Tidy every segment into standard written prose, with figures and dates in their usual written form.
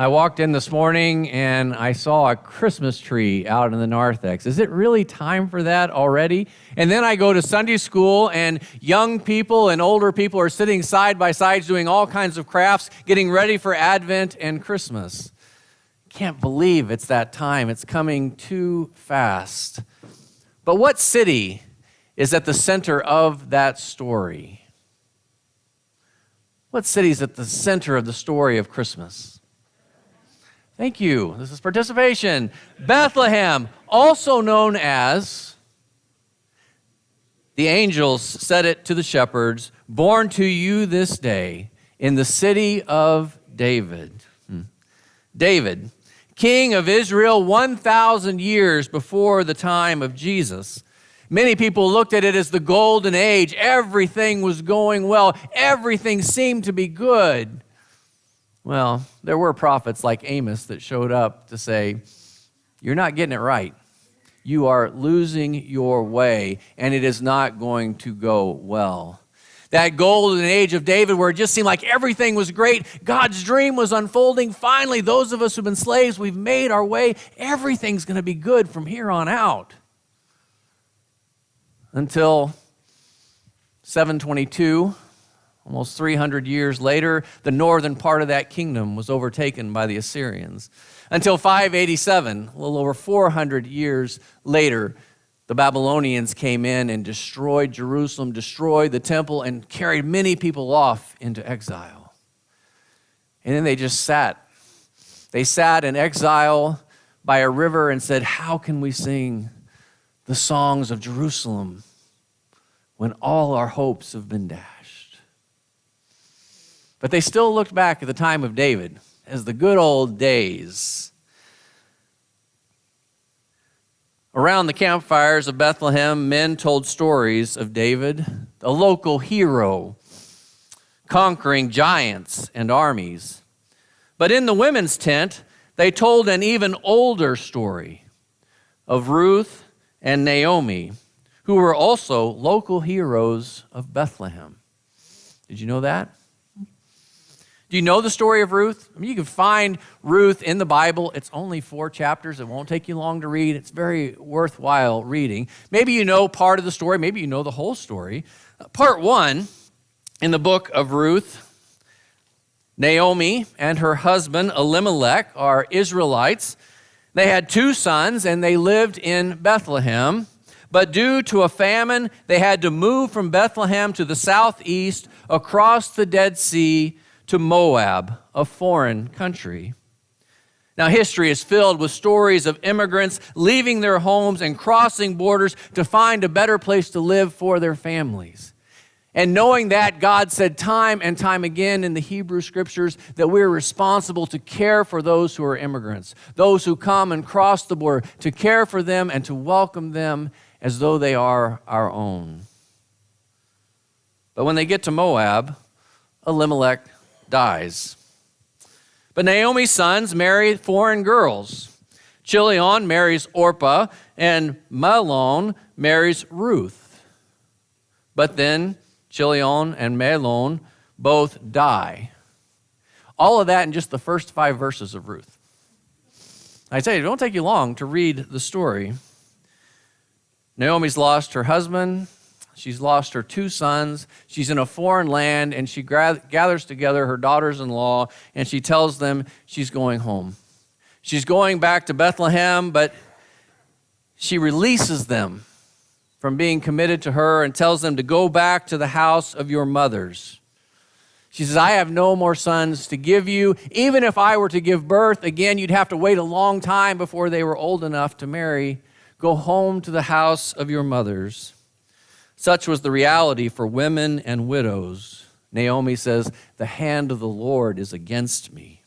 I walked in this morning and I saw a Christmas tree out in the narthex. Is it really time for that already? And then I go to Sunday school and young people and older people are sitting side by side doing all kinds of crafts, getting ready for Advent and Christmas. Can't believe it's that time. It's coming too fast. But what city is at the center of that story? What city is at the center of the story of Christmas? Thank you. This is participation. Bethlehem, also known as, the angels said it to the shepherds, born to you this day in the city of David. David, king of Israel 1,000 years before the time of Jesus. Many people looked at it as the golden age. Everything was going well. Everything seemed to be good. Well, there were prophets like Amos that showed up to say, you're not getting it right. You are losing your way, and it is not going to go well. That golden age of David where it just seemed like everything was great, God's dream was unfolding. Finally, those of us who've been slaves, we've made our way. Everything's going to be good from here on out. Until 722, almost 300 years later, the northern part of that kingdom was overtaken by the Assyrians. Until 587, a little over 400 years later, the Babylonians came in and destroyed Jerusalem, destroyed the temple, and carried many people off into exile. And then they just sat. They sat in exile by a river and said, how can we sing the songs of Jerusalem when all our hopes have been dashed? But they still looked back at the time of David as the good old days. Around the campfires of Bethlehem, men told stories of David, a local hero, conquering giants and armies. But in the women's tent, they told an even older story of Ruth and Naomi, who were also local heroes of Bethlehem. Did you know that? Do you know the story of Ruth? I mean, you can find Ruth in the Bible. It's only 4 chapters. It won't take you long to read. It's very worthwhile reading. Maybe you know part of the story. Maybe you know the whole story. Part 1 in the book of Ruth, Naomi and her husband Elimelech are Israelites. They had 2 sons and they lived in Bethlehem. But due to a famine, they had to move from Bethlehem to the southeast across the Dead Sea to Moab, a foreign country. Now, history is filled with stories of immigrants leaving their homes and crossing borders to find a better place to live for their families. And knowing that, God said time and time again in the Hebrew Scriptures that we're responsible to care for those who are immigrants, those who come and cross the border, to care for them and to welcome them as though they are our own. But when they get to Moab, Elimelech dies. But Naomi's sons marry foreign girls. Chilion marries Orpah, and Mahlon marries Ruth. But then Chilion and Mahlon both die. All of that in just the first 5 verses of Ruth. I tell you, it won't take you long to read the story. Naomi's lost her husband. She's lost her 2 sons. She's in a foreign land, and she gathers together her daughters-in-law, and she tells them she's going home. She's going back to Bethlehem, but she releases them from being committed to her and tells them to go back to the house of your mothers. She says, I have no more sons to give you. Even if I were to give birth, again, you'd have to wait a long time before they were old enough to marry. Go home to the house of your mothers. Such was the reality for women and widows. Naomi says, the hand of the Lord is against me.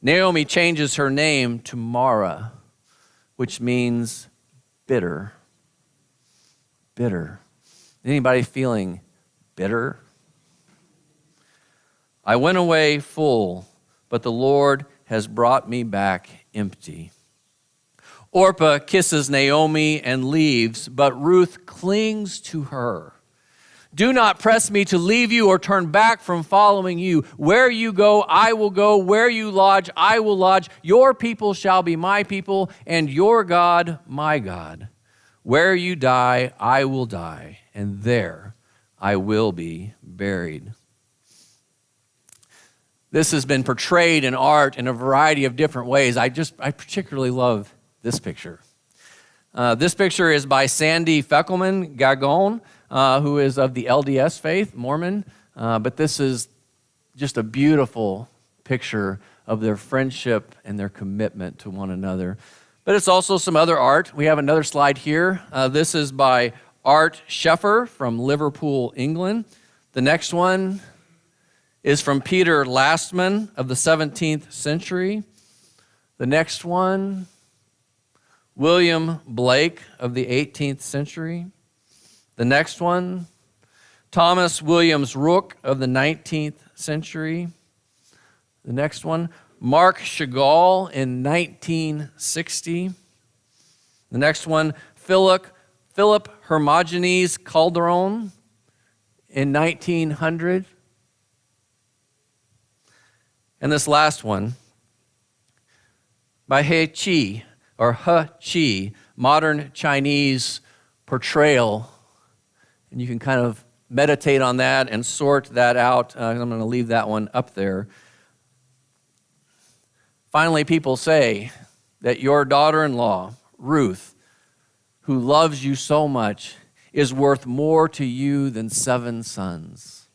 Naomi changes her name to Mara, which means bitter. Bitter. Anybody feeling bitter? I went away full, but the Lord has brought me back empty. Orpah kisses Naomi and leaves, but Ruth clings to her. Do not press me to leave you or turn back from following you. Where you go, I will go. Where you lodge, I will lodge. Your people shall be my people, and your God, my God. Where you die, I will die, and there I will be buried. This has been portrayed in art in a variety of different ways. I particularly love this picture. This picture is by Sandy Feckelman Gagon, who is of the LDS faith, Mormon. But this is just a beautiful picture of their friendship and their commitment to one another. But it's also some other art. We have another slide here. This is by Art Scheffer from Liverpool, England. The next one is from Peter Lastman of the 17th century. The next one, William Blake of the 18th century. The next one, Thomas Williams Rook of the 19th century. The next one, Marc Chagall in 1960. The next one, Philip Hermogenes Calderon in 1900. And this last one, by He Qi, or He Qi, modern Chinese portrayal. And you can kind of meditate on that and sort that out. I'm going to leave that one up there. Finally, people say that your daughter-in-law, Ruth, who loves you so much, is worth more to you than 7 sons.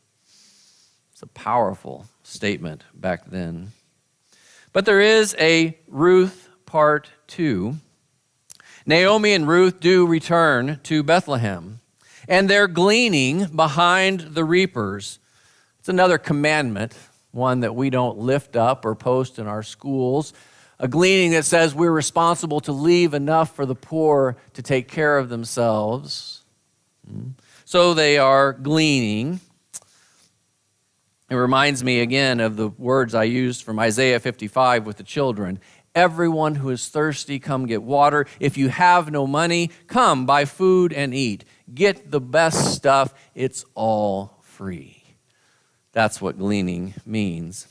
It's a powerful statement back then. But there is a Ruth part 2. Naomi and Ruth do return to Bethlehem, and they're gleaning behind the reapers. It's another commandment, one that we don't lift up or post in our schools, a gleaning that says we're responsible to leave enough for the poor to take care of themselves. So they are gleaning. It reminds me again of the words I used from Isaiah 55 with the children. Everyone who is thirsty, come get water. If you have no money, come buy food and eat. Get the best stuff. It's all free. That's what gleaning means.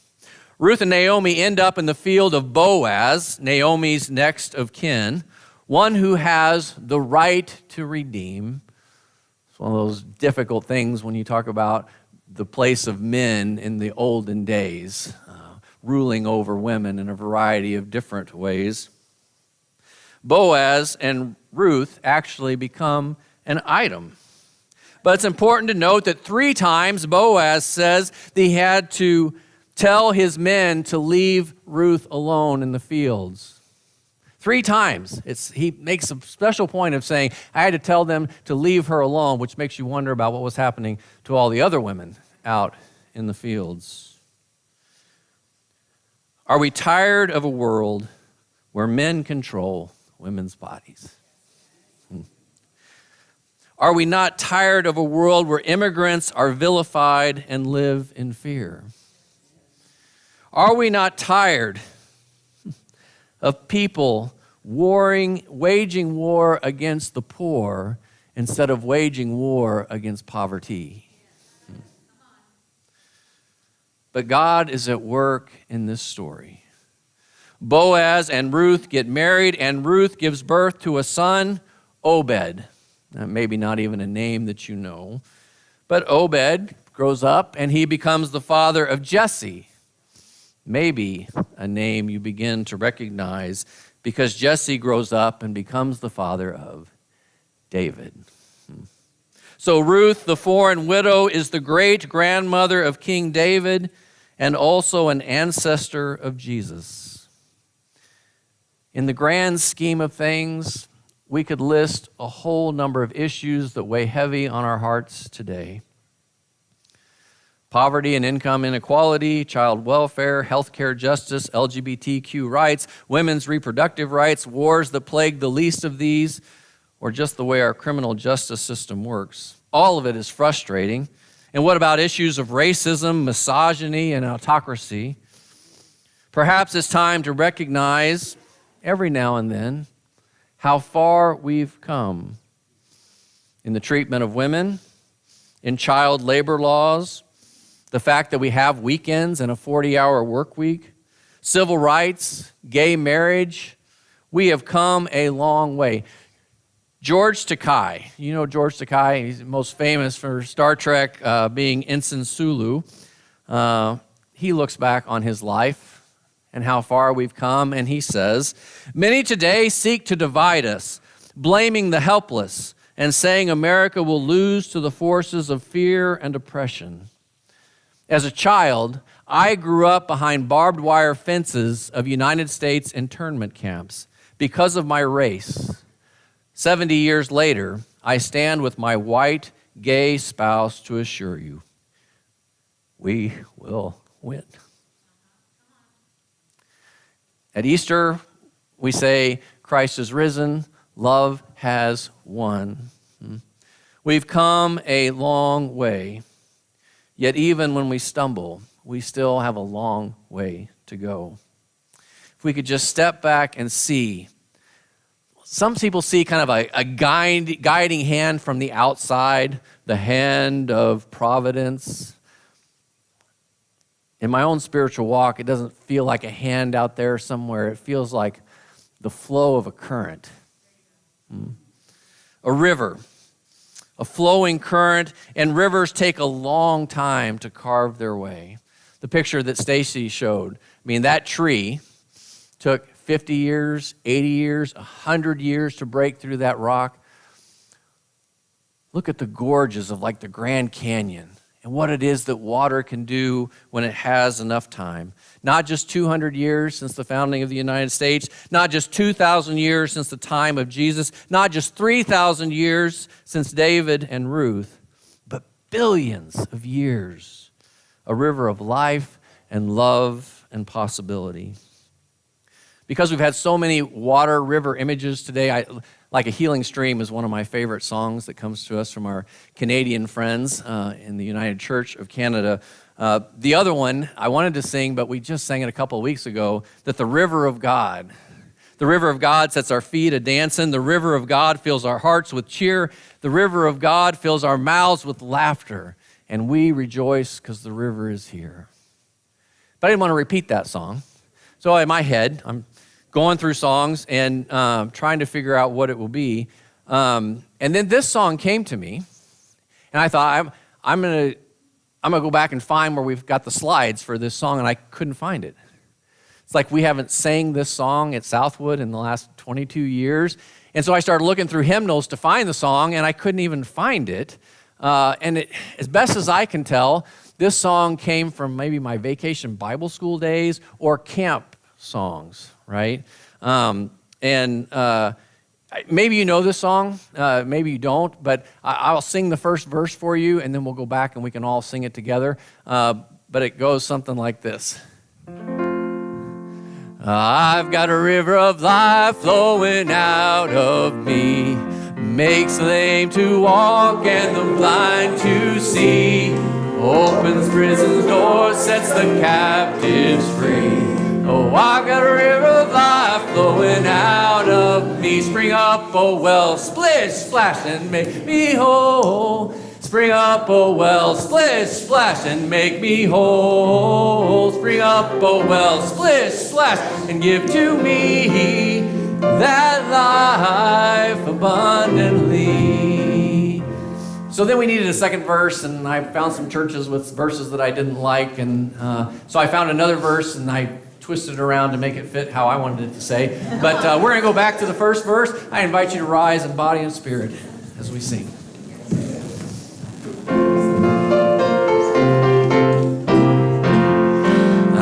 Ruth and Naomi end up in the field of Boaz, Naomi's next of kin, one who has the right to redeem. It's one of those difficult things when you talk about the place of men in the olden days, ruling over women in a variety of different ways. Boaz and Ruth actually become an item. But it's important to note that 3 times Boaz says that he had to tell his men to leave Ruth alone in the fields. 3 times. He makes a special point of saying, I had to tell them to leave her alone, which makes you wonder about what was happening to all the other women out in the fields. Are we tired of a world where men control women's bodies? Are we not tired of a world where immigrants are vilified and live in fear? Are we not tired of people waging war against the poor instead of waging war against poverty? But God is at work in this story. Boaz and Ruth get married, and Ruth gives birth to a son, Obed. Maybe not even a name that you know. But Obed grows up, and he becomes the father of Jesse. Maybe a name you begin to recognize, because Jesse grows up and becomes the father of David. So Ruth, the foreign widow, is the great-grandmother of King David and also an ancestor of Jesus. In the grand scheme of things, we could list a whole number of issues that weigh heavy on our hearts today. Poverty and income inequality, child welfare, healthcare justice, LGBTQ rights, women's reproductive rights, wars that plague the least of these, or just the way our criminal justice system works. All of it is frustrating. And what about issues of racism, misogyny, and autocracy? Perhaps it's time to recognize every now and then how far we've come in the treatment of women, in child labor laws, the fact that we have weekends and a 40-hour work week, civil rights, gay marriage. We have come a long way. George Takei, you know George Takei, he's most famous for Star Trek being Ensign Sulu. He looks back on his life and how far we've come, and he says, "Many today seek to divide us, blaming the helpless and saying America will lose to the forces of fear and oppression. As a child, I grew up behind barbed wire fences of United States internment camps because of my race. 70 years later, I stand with my white, gay spouse to assure you, we will win." At Easter, we say, Christ is risen, love has won. We've come a long way, yet even when we stumble, we still have a long way to go. If we could just step back and see, some people see kind of a guiding hand from the outside, the hand of providence. In my own spiritual walk, it doesn't feel like a hand out there somewhere. It feels like the flow of a current. A river, a flowing current, and rivers take a long time to carve their way. The picture that Stacy showed, that tree took 50 years, 80 years, 100 years to break through that rock. Look at the gorges of like the Grand Canyon and what it is that water can do when it has enough time. Not just 200 years since the founding of the United States, not just 2,000 years since the time of Jesus, not just 3,000 years since David and Ruth, but billions of years. A river of life and love and possibility. Because we've had so many water river images today, like A Healing Stream is one of my favorite songs that comes to us from our Canadian friends in the United Church of Canada. The other one I wanted to sing, but we just sang it a couple of weeks ago, that the river of God. The river of God sets our feet a-dancing. The river of God fills our hearts with cheer. The river of God fills our mouths with laughter. And we rejoice because the river is here. But I didn't want to repeat that song. So in my head, I'm going through songs and trying to figure out what it will be. And then this song came to me. And I thought, I'm going to go back and find where we've got the slides for this song, and I couldn't find it. It's like we haven't sang this song at Southwood in the last 22 years. And so I started looking through hymnals to find the song, and I couldn't even find it. As best as I can tell, this song came from maybe my vacation Bible school days or camp songs, right? Maybe you know this song, maybe you don't, but I'll sing the first verse for you, and then we'll go back and we can all sing it together. But it goes something like this. I've got a river of life flowing out of me, makes the lame to walk and the blind to see, opens prison's doors, sets the captives free. Oh, I've got a river of life flowing out of me. Spring up, oh well, splish, splash, and make me whole. Spring up, oh well, splish, splash, and make me whole. Spring up, oh well, splish, splash, and give to me that life abundantly. So then we needed a second verse, and I found some churches with verses that I didn't like, and so I found another verse, and I twisted it around to make it fit how I wanted it to say. But we're going to go back to the first verse. I invite you to rise in body and spirit as we sing.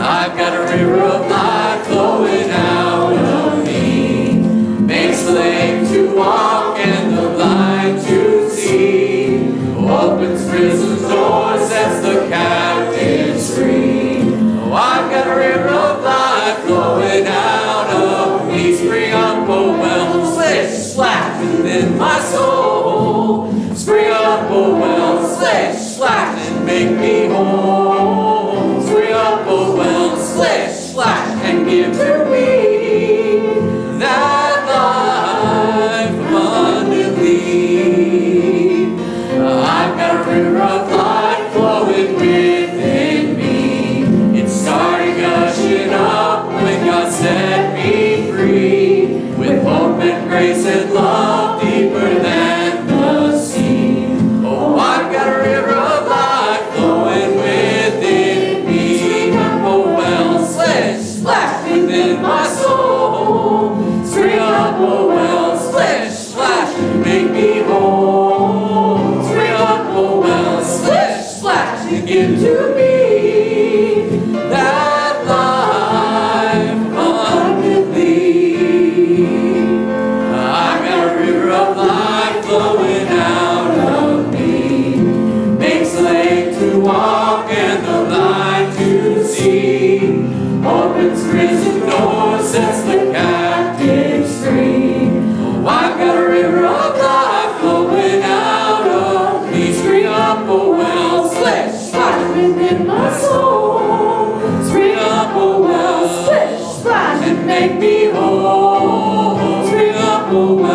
I've got a river of life flowing out of me, makes the lame to walk and the blind to see, opens prison's doors, sets the captives free. Oh, I've got a river of life flowing out of me. Spring up, oh well, splish, splash within my soul. Spring up, oh well, splish, splash and make me whole. Spring up, oh well, splish, splash and give to me that life abundantly. I've got a river of away.